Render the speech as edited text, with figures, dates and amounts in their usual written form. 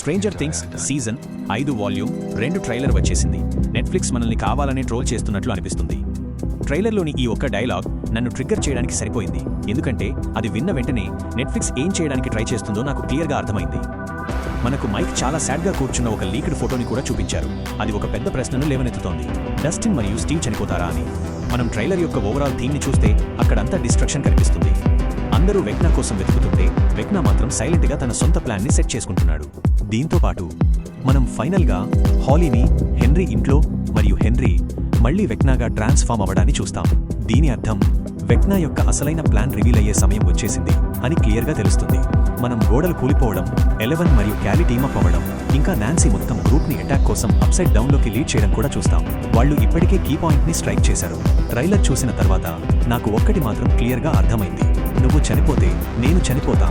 Stranger things season 5 volume 2 trailer వచ్చేసింది. Netflix మనల్ని కావాలనే ట్రోల్ చేస్తున్నట్లు అనిపిస్తుంది. ట్రైలర్లోని ఈ ఒక్క డైలాగ్ నన్ను ట్రిగ్గర్ చేయడానికి సరిపోయింది. ఎందుకంటే అది విన్న వెంటనే నెట్ఫ్లిక్స్ ఏం చేయడానికి ట్రై చేస్తుందో నాకు క్లియర్గా అర్థమైంది. మనకు మైక్ చాలా సాడ్గా కూర్చున్న ఒక లీక్డ్ ఫోటోని కూడా చూపించారు. అది ఒక పెద్ద ప్రశ్నను లేవనెత్తుతోంది. డస్టిన్ మరియు స్టీవ్ చనిపోతారా అని. మనం ట్రైలర్ యొక్క ఓవరాల్ థీమ్ని చూస్తే అక్కడంతా డిస్ట్రక్షన్ కనిపిస్తుంది. అందరూ వెక్నా కోసం వెతుకుతుంటే వెక్నా మాత్రం సైలెంట్గా తన సొంత ప్లాన్ని సెట్ చేసుకుంటున్నాడు. దీంతో పాటు మనం ఫైనల్గా హాలీని హెన్రీ ఇంట్లో మరియు హెన్రీ మళ్లీ వెక్నాగా ట్రాన్స్ఫార్మ్ అవ్వడాన్ని చూస్తాం. దీని అర్థం వెక్నా యొక్క అసలైన ప్లాన్ రివీల్ అయ్యే సమయం వచ్చేసింది అని క్లియర్గా తెలుస్తుంది. మనం గోడలు కూలిపోవడం, 11 మరియు క్యాలీ టీమప్ అవ్వడం, ఇంకా నాన్సీ మొత్తం గ్రూప్ని అటాక్ కోసం అప్సైడ్ డౌన్లోకి లీడ్ చేయడం కూడా చూస్తాం. వాళ్ళు ఇప్పటికే కీ పాయింట్ని స్ట్రైక్ చేశారు. ట్రైలర్ చూసిన తర్వాత నాకు ఒక్కటి మాత్రం క్లియర్గా అర్థమైంది. నువ్వు చనిపోతే నేను చనిపోతా